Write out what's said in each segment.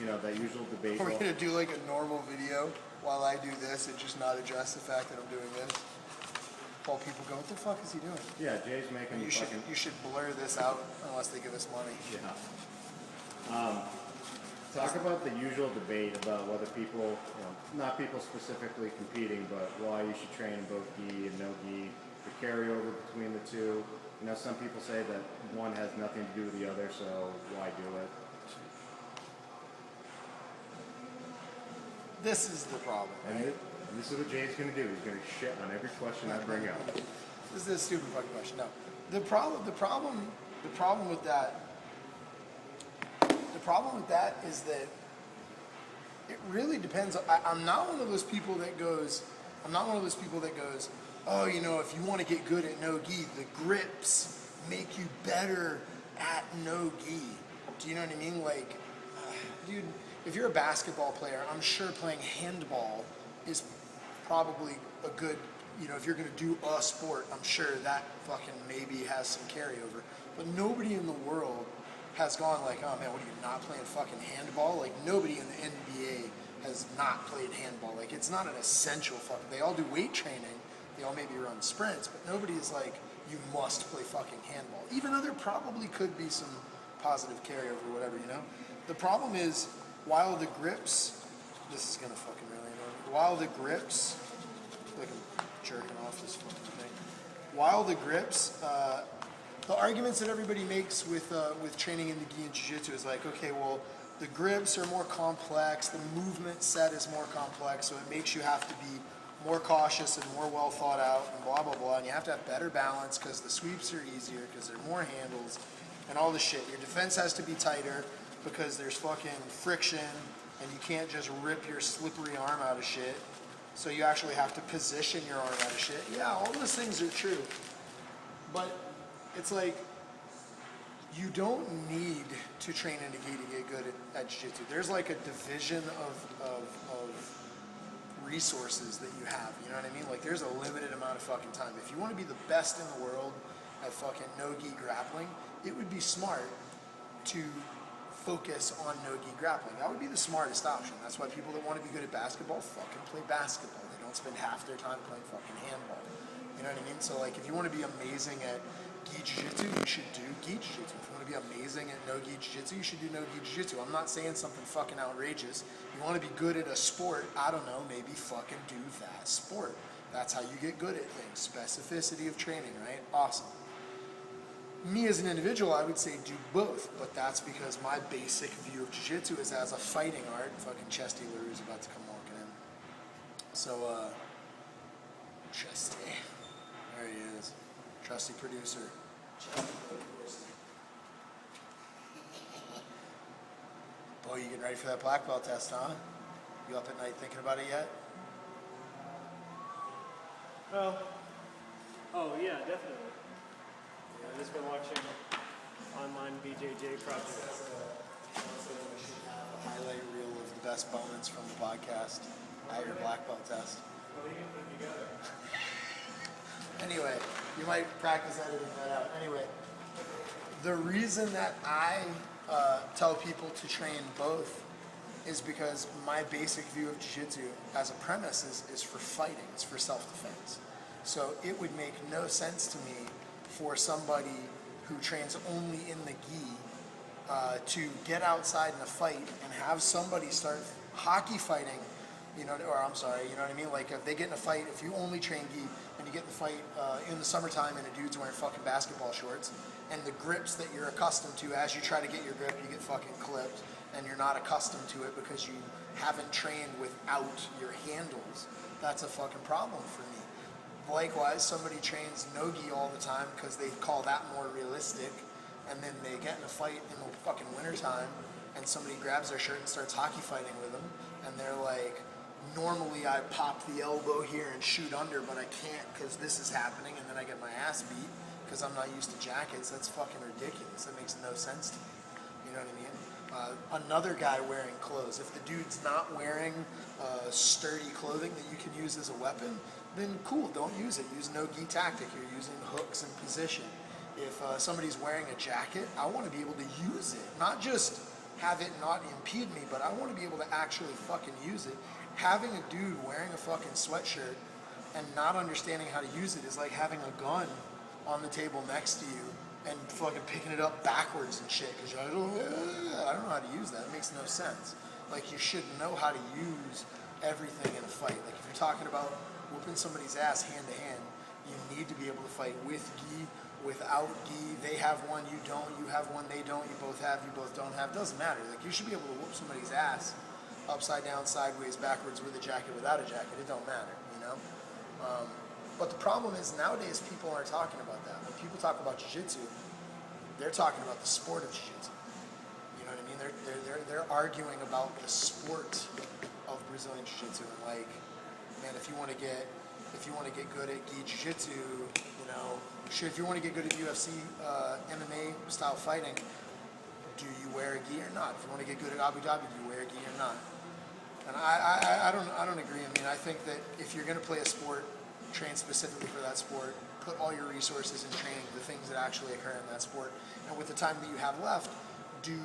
that usual debate. Are we gonna do like a normal video while I do this and just not address the fact that I'm doing this? While people go, what the fuck is he doing? Yeah, Jay's making You should blur this out unless they give us money. Yeah. Talk about the usual debate about whether people, not people specifically competing, but why you should train in both gi and no gi, the carryover between the two. Some people say that one has nothing to do with the other, so why do it? This is the problem, right? And this is what Jay's going to do. He's going to shit on every question I bring up. This is a stupid fucking question. No, the problem with that. The problem with that is that it really depends. I'm not one of those people that goes. Oh, if you want to get good at no gi, the grips make you better at no gi. Do you know what I mean? Like, dude, if you're a basketball player, I'm sure playing handball is probably a good, if you're going to do a sport, I'm sure that fucking maybe has some carryover. But nobody in the world has gone like, oh man, what are you not playing fucking handball? Like, nobody in the NBA has not played handball. Like, it's not an essential fucking, they all do weight training, they all maybe run sprints, but nobody is like, you must play fucking handball. Even though there probably could be some positive carryover or whatever, The problem is, while the grips, this is gonna fucking really annoy me, while the grips, like I'm jerking off this fucking thing, while the grips, the arguments that everybody makes with training in the gi and jiu-jitsu is like, okay, well, the grips are more complex, the movement set is more complex, so it makes you have to be more cautious and more well thought out and blah, blah, blah, and you have to have better balance because the sweeps are easier, because there are more handles, and all this shit. Your defense has to be tighter because there's fucking friction, and you can't just rip your slippery arm out of shit, so you actually have to position your arm out of shit. Yeah, all those things are true, but it's like, you don't need to train in a gi to get good at jiu-jitsu. There's like a division of resources that you have, you know what I mean? Like, there's a limited amount of fucking time. If you want to be the best in the world at fucking no-gi grappling, it would be smart to focus on no-gi grappling. That would be the smartest option. That's why people that want to be good at basketball fucking play basketball. They don't spend half their time playing fucking handball. You know what I mean? So, like, if you want to be amazing at gi jiu-jitsu, you should do gi jiu-jitsu. If you want to be amazing at no-gi jiu-jitsu, you should do no-gi jiu-jitsu. I'm not saying something fucking outrageous. You want to be good at a sport, I don't know, maybe fucking do that sport. That's how you get good at things. Specificity of training, right? Awesome. Me as an individual, I would say do both, but that's because my basic view of jiu-jitsu is as a fighting art. Fucking Chesty LaRue is about to come walking in. So, Chesty. There he is. Trusty producer. Boy, you getting ready for that black belt test, huh? You up at night thinking about it yet? Well, oh yeah, definitely. Yeah, I've just been watching online BJJ projects. A highlight reel of the best moments from the podcast at your black belt test. What are you gonna put together? Anyway, you might practice editing that out. Anyway, the reason that I tell people to train both is because my basic view of jiu-jitsu as a premise is for fighting, it's for self-defense. So it would make no sense to me for somebody who trains only in the gi to get outside in a fight and have somebody start hockey fighting, you know what I mean? Like, if they get in a fight, if you only train gi and you get in a fight in the summertime and a dude's wearing fucking basketball shorts, and the grips that you're accustomed to, as you try to get your grip, you get fucking clipped, and you're not accustomed to it because you haven't trained without your handles, that's a fucking problem for me. Likewise, somebody trains no-gi all the time because they call that more realistic, and then they get in a fight in the fucking wintertime, and somebody grabs their shirt and starts hockey fighting with them, and they're like, normally I pop the elbow here and shoot under, but I can't because this is happening, and then I get my ass beat because I'm not used to jackets. That's fucking ridiculous. That makes no sense to me. You know what I mean? Another guy wearing clothes. If the dude's not wearing sturdy clothing that you can use as a weapon, then cool, don't use it. Use no-gi tactic. You're using hooks and position. If somebody's wearing a jacket, I want to be able to use it. Not just have it not impede me, but I want to be able to actually fucking use it. Having a dude wearing a fucking sweatshirt and not understanding how to use it is like having a gun on the table next to you and fucking picking it up backwards and shit because you're like, oh, I don't know how to use that. It makes no sense. Like, you should know how to use everything in a fight. Like, if you're talking about whooping somebody's ass hand to hand, you need to be able to fight with gi, without gi. They have one, you don't. You have one, they don't. You both have, you both don't have. Doesn't matter. Like, you should be able to whoop somebody's ass upside down, sideways, backwards, with a jacket, without a jacket. It don't matter, you know? But the problem is nowadays people aren't talking about that. When people talk about jiu-jitsu, they're talking about the sport of jiu-jitsu. You know what I mean? They're arguing about the sport of Brazilian jiu-jitsu, and like, man, if you want to get good at gi jiu-jitsu, you know, shit, if you want to get good at UFC, MMA style fighting, do you wear a gi or not? If you want to get good at Abu Dhabi, do you wear a gi or not? And I don't agree. I mean, I think that if you're going to play a sport, train specifically for that sport, put all your resources in training the things that actually occur in that sport, and with the time that you have left, do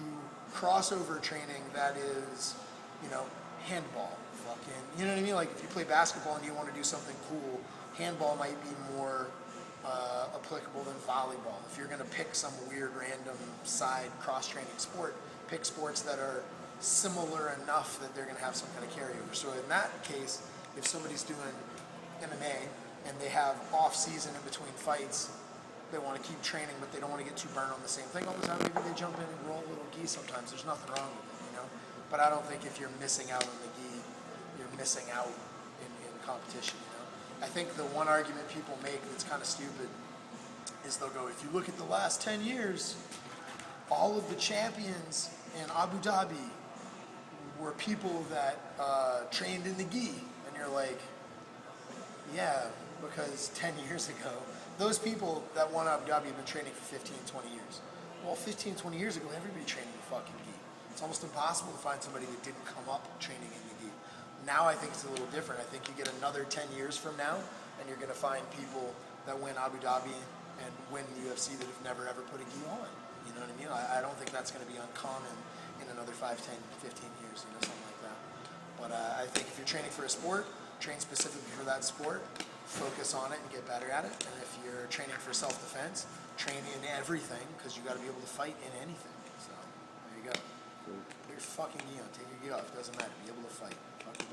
crossover training that is, you know, handball, fucking, you know what I mean? Like, if you play basketball and you want to do something cool, handball might be more applicable than volleyball. If you're going to pick some weird random side cross-training sport, pick sports that are similar enough that they're going to have some kind of carryover. So in that case, if somebody's doing MMA and they have off season in between fights, they want to keep training but they don't want to get too burned on the same thing all the time, maybe they jump in and roll a little gi sometimes. There's nothing wrong with it, you know? But I don't think if you're missing out on the gi, you're missing out in competition, you know? I think the one argument people make that's kind of stupid is they'll go, if you look at the last 10 years, all of the champions in Abu Dhabi were people that trained in the gi. And you're like, yeah, because 10 years ago, those people that won Abu Dhabi have been training for 15, 20 years. Well, 15, 20 years ago, everybody trained in the fucking gi. It's almost impossible to find somebody that didn't come up training in the gi. Now I think it's a little different. I think you get another 10 years from now, and you're going to find people that win Abu Dhabi and win the UFC that have never ever put a gi on. You know what I mean? I don't think that's going to be uncommon in another 5, 10, 15 years, you know, something like that. But I think if you're training for a sport, train specifically for that sport, focus on it and get better at it. And if you're training for self-defense, train in everything, because you got to be able to fight in anything. So there you go. Put your fucking gi on, take your gi off, doesn't matter. Be able to fight. Fucking